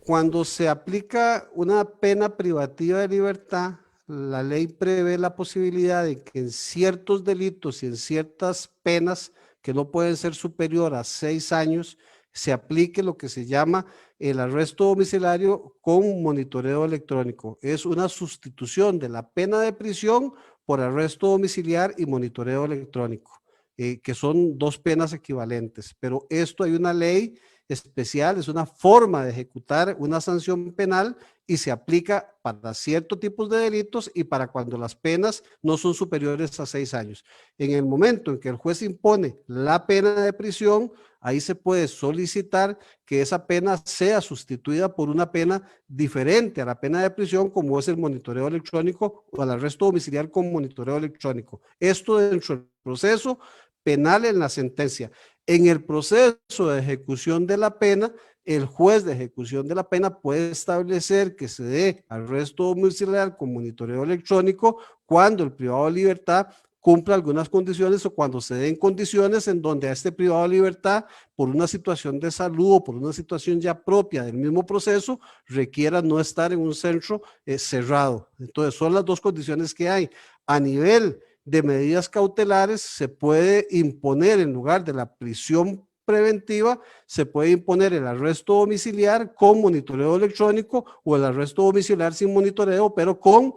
cuando se aplica una pena privativa de libertad, la ley prevé la posibilidad de que en ciertos delitos y en ciertas penas que no pueden ser superior a 6 años, se aplique lo que se llama el arresto domiciliario con monitoreo electrónico. Es una sustitución de la pena de prisión por arresto domiciliar y monitoreo electrónico, que son dos penas equivalentes. Pero esto hay una ley especial, es una forma de ejecutar una sanción penal y se aplica para ciertos tipos de delitos y para cuando las penas no son superiores a 6 años. En el momento en que el juez impone la pena de prisión, ahí se puede solicitar que esa pena sea sustituida por una pena diferente a la pena de prisión, como es el monitoreo electrónico o el arresto domiciliar con monitoreo electrónico. Esto dentro del proceso penal en la sentencia. En el proceso de ejecución de la pena, el juez de ejecución de la pena puede establecer que se dé arresto domiciliar con monitoreo electrónico cuando el privado de libertad cumpla algunas condiciones o cuando se den condiciones en donde a este privado de libertad, por una situación de salud o por una situación ya propia del mismo proceso, requiera no estar en un centro cerrado. Entonces, son las dos condiciones que hay. A nivel de medidas cautelares, se puede imponer en lugar de la prisión preventiva, se puede imponer el arresto domiciliar con monitoreo electrónico o el arresto domiciliar sin monitoreo, pero con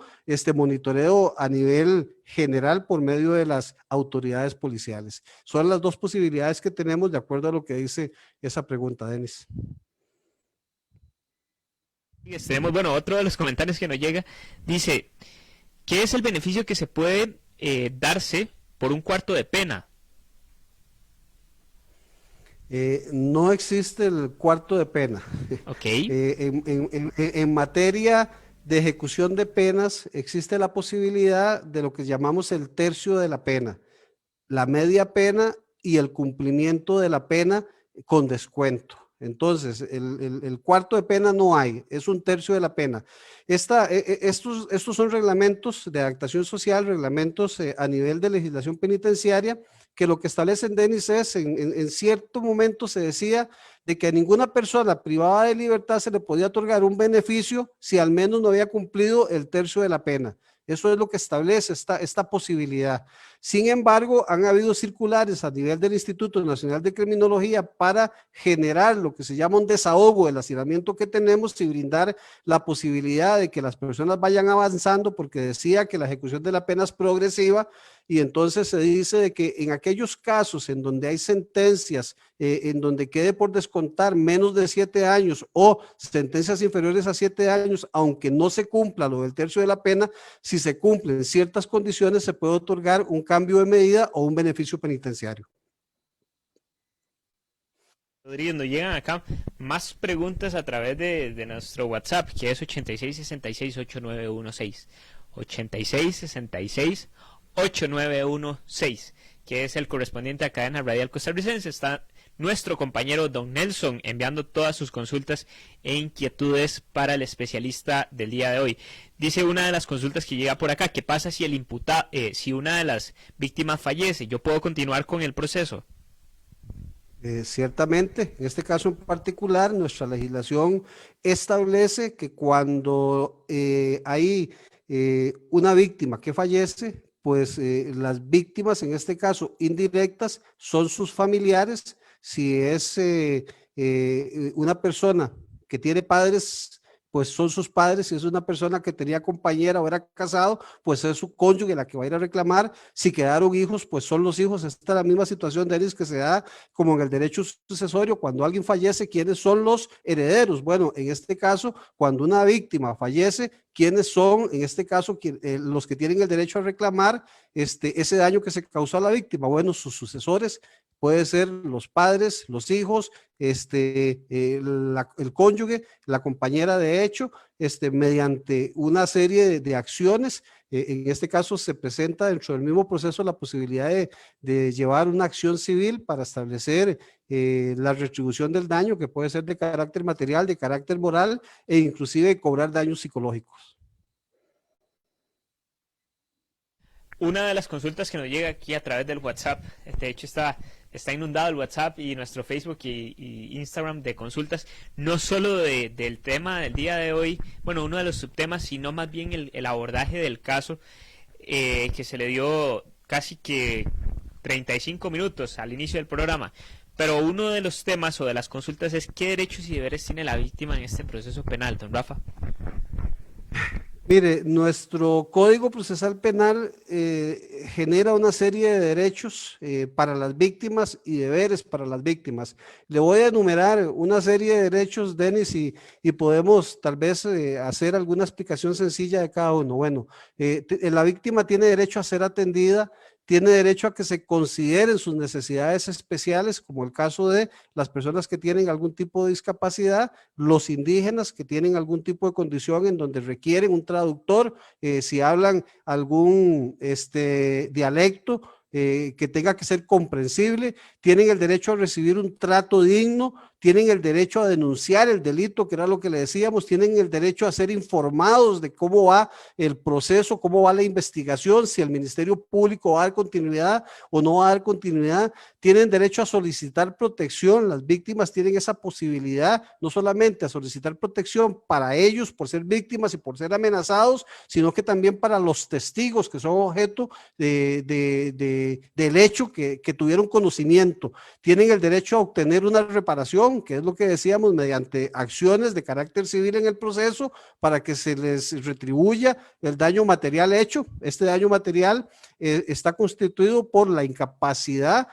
monitoreo a nivel general por medio de las autoridades policiales. Son las dos posibilidades que tenemos de acuerdo a lo que dice esa pregunta, Denis. Tenemos, otro de los comentarios que nos llega, dice, ¿qué es el beneficio que se puede darse por un cuarto de pena? No existe el cuarto de pena. Ok. En materia de ejecución de penas existe la posibilidad de lo que llamamos el tercio de la pena, la media pena y el cumplimiento de la pena con descuento. Entonces, el cuarto de pena no hay, es un tercio de la pena. Estos son reglamentos de adaptación social, reglamentos a nivel de legislación penitenciaria, que lo que establecen, Denis, es en cierto momento se decía de que a ninguna persona privada de libertad se le podía otorgar un beneficio si al menos no había cumplido el tercio de la pena. Eso es lo que establece esta posibilidad. Sin embargo, han habido circulares a nivel del Instituto Nacional de Criminología para generar lo que se llama un desahogo del hacinamiento que tenemos y brindar la posibilidad de que las personas vayan avanzando, porque decía que la ejecución de la pena es progresiva, y entonces se dice de que en aquellos casos en donde hay sentencias, en donde quede por descontar menos de 7 años o sentencias inferiores a 7 años, aunque no se cumpla lo del tercio de la pena, si se cumplen ciertas condiciones se puede otorgar un cambio de medida o un beneficio penitenciario. Rodríguez, nos llegan acá más preguntas a través de nuestro WhatsApp, que es 8666-8916. 8666-8916, que es el correspondiente a Cadena Radial Costarricense. Está nuestro compañero Don Nelson enviando todas sus consultas e inquietudes para el especialista del día de hoy. Dice una de las consultas que llega por acá: ¿qué pasa si el imputado, si una de las víctimas fallece? ¿Yo puedo continuar con el proceso? Ciertamente, en este caso en particular, nuestra legislación establece que cuando hay una víctima que fallece, pues las víctimas, en este caso indirectas, son sus familiares. Si es una persona que tiene padres, pues son sus padres. Si es una persona que tenía compañera o era casado, pues es su cónyuge la que va a ir a reclamar. Si quedaron hijos, pues son los hijos. Esta es la misma situación, Denis, que se da como en el derecho sucesorio. Cuando alguien fallece, ¿quiénes son los herederos? Bueno, en este caso, cuando una víctima fallece, ¿quiénes son, en este caso, los que tienen el derecho a reclamar ese daño que se causó a la víctima? Bueno, sus sucesores. Puede ser los padres, los hijos, el cónyuge, la compañera de hecho, mediante una serie de acciones. En este caso se presenta dentro del mismo proceso la posibilidad de llevar una acción civil para establecer la retribución del daño, que puede ser de carácter material, de carácter moral, e inclusive cobrar daños psicológicos. Una de las consultas que nos llega aquí a través del WhatsApp, de hecho está inundado el WhatsApp y nuestro Facebook y Instagram de consultas, no solo del tema del día de hoy, bueno, uno de los subtemas, sino más bien el abordaje del caso, que se le dio casi que 35 minutos al inicio del programa. Pero uno de los temas o de las consultas es: ¿qué derechos y deberes tiene la víctima en este proceso penal, don Rafa? Mire, nuestro Código Procesal Penal genera una serie de derechos para las víctimas y deberes para las víctimas. Le voy a enumerar una serie de derechos, Denis, y podemos tal vez hacer alguna explicación sencilla de cada uno. Bueno, la víctima tiene derecho a ser atendida, tiene derecho a que se consideren sus necesidades especiales, como el caso de las personas que tienen algún tipo de discapacidad, los indígenas que tienen algún tipo de condición en donde requieren un traductor, si hablan algún dialecto que tenga que ser comprensible, tienen el derecho a recibir un trato digno, tienen el derecho a denunciar el delito, que era lo que le decíamos, tienen el derecho a ser informados de cómo va el proceso, cómo va la investigación, si el Ministerio Público va a dar continuidad o no va a dar continuidad, tienen derecho a solicitar protección. Las víctimas tienen esa posibilidad, no solamente a solicitar protección para ellos por ser víctimas y por ser amenazados, sino que también para los testigos que son objeto del hecho que tuvieron conocimiento. Tienen el derecho a obtener una reparación, que es lo que decíamos, mediante acciones de carácter civil en el proceso para que se les retribuya el daño material hecho. Este daño material está constituido por la incapacidad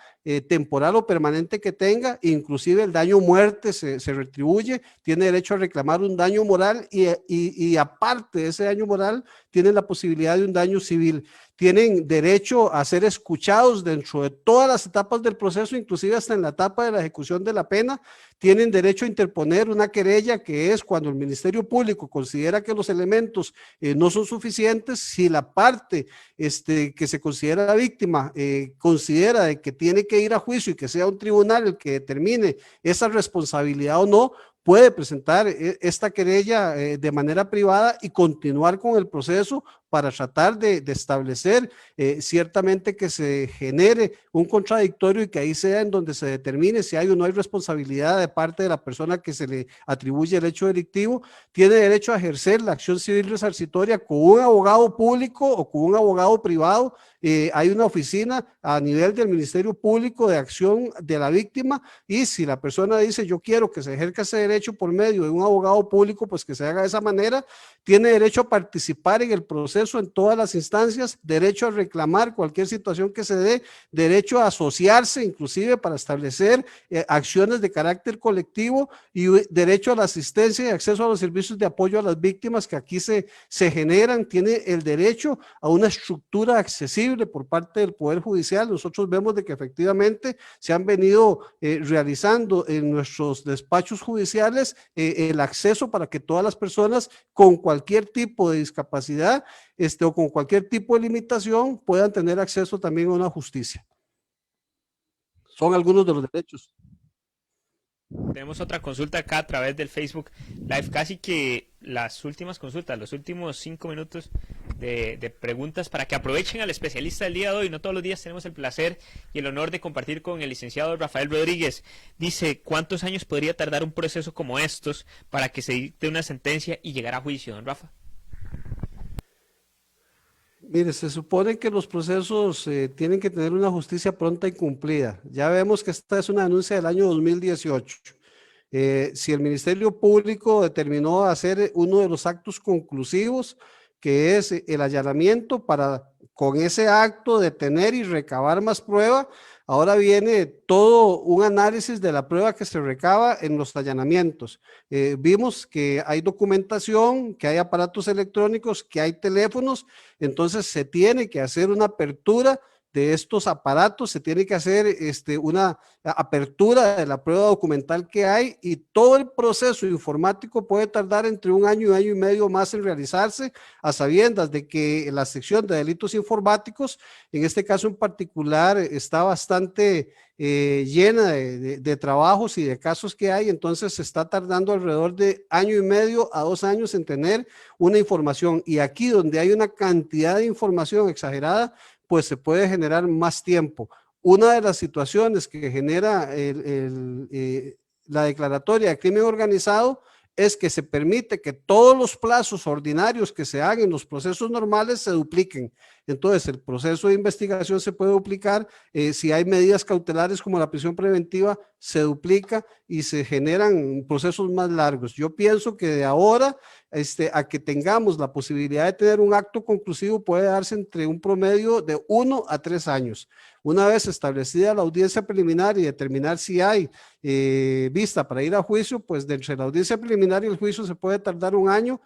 temporal o permanente que tenga, inclusive el daño muerte se retribuye, tiene derecho a reclamar un daño moral y aparte de ese daño moral, tienen la posibilidad de un daño civil. Tienen derecho a ser escuchados dentro de todas las etapas del proceso, inclusive hasta en la etapa de la ejecución de la pena. Tienen derecho a interponer una querella, que es cuando el Ministerio Público considera que los elementos no son suficientes. Si la parte que se considera la víctima considera de que tiene que ir a juicio y que sea un tribunal el que determine esa responsabilidad o no, puede presentar esta querella de manera privada y continuar con el proceso para tratar de establecer ciertamente que se genere un contradictorio y que ahí sea en donde se determine si hay o no hay responsabilidad de parte de la persona que se le atribuye el hecho delictivo. Tiene derecho a ejercer la acción civil resarcitoria con un abogado público o con un abogado privado. Hay una oficina a nivel del Ministerio Público de Acción de la Víctima, y si la persona dice yo quiero que se ejerza ese derecho por medio de un abogado público, pues que se haga de esa manera. Tiene derecho a participar en el proceso en todas las instancias, derecho a reclamar cualquier situación que se dé, derecho a asociarse inclusive para establecer acciones de carácter colectivo, y derecho a la asistencia y acceso a los servicios de apoyo a las víctimas que aquí se generan. Tiene el derecho a una estructura accesible por parte del Poder Judicial. Nosotros vemos de que efectivamente se han venido realizando en nuestros despachos judiciales el acceso para que todas las personas con cualquier tipo de discapacidad o con cualquier tipo de limitación puedan tener acceso también a una justicia. Son algunos de los derechos. Tenemos otra consulta acá a través del Facebook Live, casi que las últimas consultas, los últimos 5 minutos de preguntas para que aprovechen al especialista del día de hoy. No todos los días tenemos el placer y el honor de compartir con el licenciado Rafael Rodríguez. Dice, ¿cuántos años podría tardar un proceso como estos para que se dicte una sentencia y llegar a juicio, don Rafa? Mire, se supone que los procesos tienen que tener una justicia pronta y cumplida. Ya vemos que esta es una denuncia del año 2018. Si el Ministerio Público determinó hacer uno de los actos conclusivos, que es el allanamiento, para con ese acto detener y recabar más prueba, ahora viene todo un análisis de la prueba que se recaba en los allanamientos. Vimos que hay documentación, que hay aparatos electrónicos, que hay teléfonos, entonces se tiene que hacer una apertura de estos aparatos, se tiene que hacer una apertura de la prueba documental que hay, y todo el proceso informático puede tardar entre un año y medio más en realizarse, a sabiendas de que la sección de delitos informáticos, en este caso en particular, está bastante llena de trabajos y de casos que hay. Entonces se está tardando alrededor de año y medio a 2 años en tener una información, y aquí donde hay una cantidad de información exagerada, pues se puede generar más tiempo. Una de las situaciones que genera la declaratoria de crimen organizado es que se permite que todos los plazos ordinarios que se hagan en los procesos normales se dupliquen. Entonces, el proceso de investigación se puede duplicar. Si hay medidas cautelares como la prisión preventiva, se duplica y se generan procesos más largos. Yo pienso que de ahora a que tengamos la posibilidad de tener un acto conclusivo puede darse entre un promedio de 1 a 3 años. Una vez establecida la audiencia preliminar y determinar si hay vista para ir a juicio, pues de entre la audiencia preliminar y el juicio se puede tardar un año.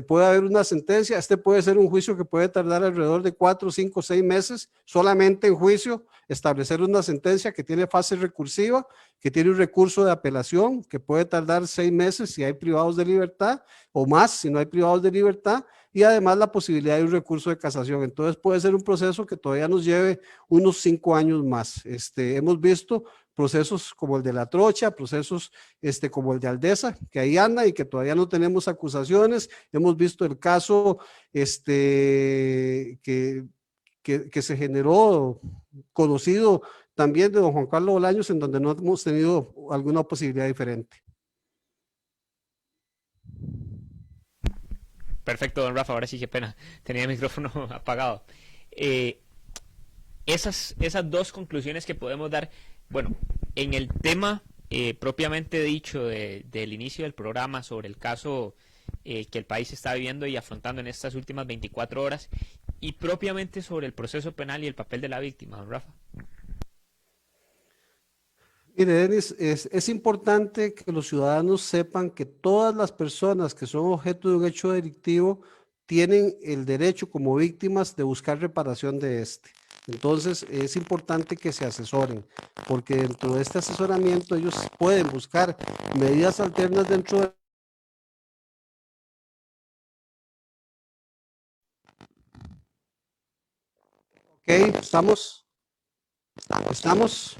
Puede haber una sentencia. Puede ser un juicio que puede tardar alrededor de 4, 5, 6 meses solamente en juicio, establecer una sentencia que tiene fase recursiva, que tiene un recurso de apelación que puede tardar 6 meses si hay privados de libertad, o más si no hay privados de libertad, y además la posibilidad de un recurso de casación. Entonces puede ser un proceso que todavía nos lleve unos 5 años más. Hemos visto procesos como el de La Trocha, procesos como el de Aldesa, que ahí anda y que todavía no tenemos acusaciones. Hemos visto el caso que se generó, conocido también, de don Juan Carlos Bolaños, en donde no hemos tenido alguna posibilidad diferente. Perfecto, don Rafa, ahora sí, qué pena, tenía el micrófono apagado. Esas dos conclusiones que podemos dar, bueno, en el tema propiamente dicho del inicio del programa sobre el caso que el país está viviendo y afrontando en estas últimas 24 horas, y propiamente sobre el proceso penal y el papel de la víctima, don Rafa. Mire, Denis, es importante que los ciudadanos sepan que todas las personas que son objeto de un hecho delictivo tienen el derecho como víctimas de buscar reparación de este. Entonces, es importante que se asesoren, porque dentro de este asesoramiento ellos pueden buscar medidas alternas dentro de... Ok, estamos. Estamos.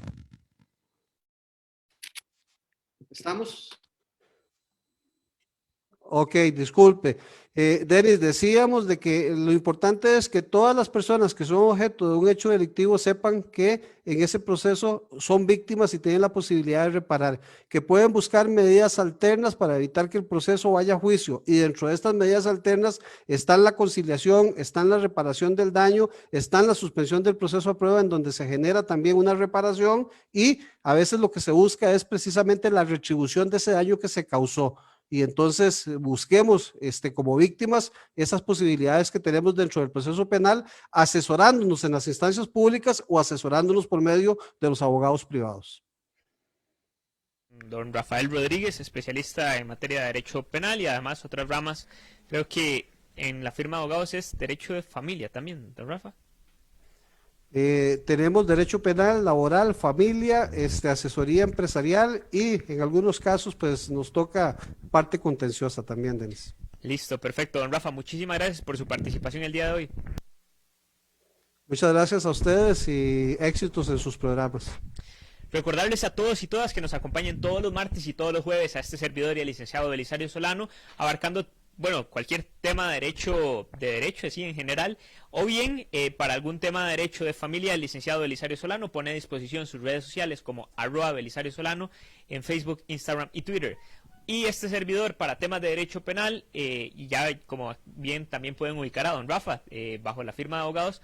Ok, disculpe. Denis, decíamos de que lo importante es que todas las personas que son objeto de un hecho delictivo sepan que en ese proceso son víctimas y tienen la posibilidad de reparar, que pueden buscar medidas alternas para evitar que el proceso vaya a juicio. Y dentro de estas medidas alternas están la conciliación, están la reparación del daño, están la suspensión del proceso a prueba en donde se genera también una reparación y a veces lo que se busca es precisamente la retribución de ese daño que se causó. Y entonces busquemos como víctimas esas posibilidades que tenemos dentro del proceso penal, asesorándonos en las instancias públicas o asesorándonos por medio de los abogados privados. Don Rafael Rodríguez, especialista en materia de derecho penal y además otras ramas. Creo que en la firma de abogados es derecho de familia también, don Rafa. Tenemos derecho penal, laboral, familia, asesoría empresarial y en algunos casos pues nos toca parte contenciosa también, Denis. Listo, perfecto. Don Rafa, muchísimas gracias por su participación el día de hoy. Muchas gracias a ustedes y éxitos en sus programas. Recordarles a todos y todas que nos acompañen todos los martes y todos los jueves a este servidor y al licenciado Belisario Solano, abarcando cualquier tema de derecho así en general, o bien para algún tema de derecho de familia, el licenciado Belisario Solano pone a disposición sus redes sociales como @Belisario Solano en Facebook, Instagram y Twitter. Y este servidor para temas de derecho penal, y ya como bien también pueden ubicar a don Rafa bajo la firma de abogados.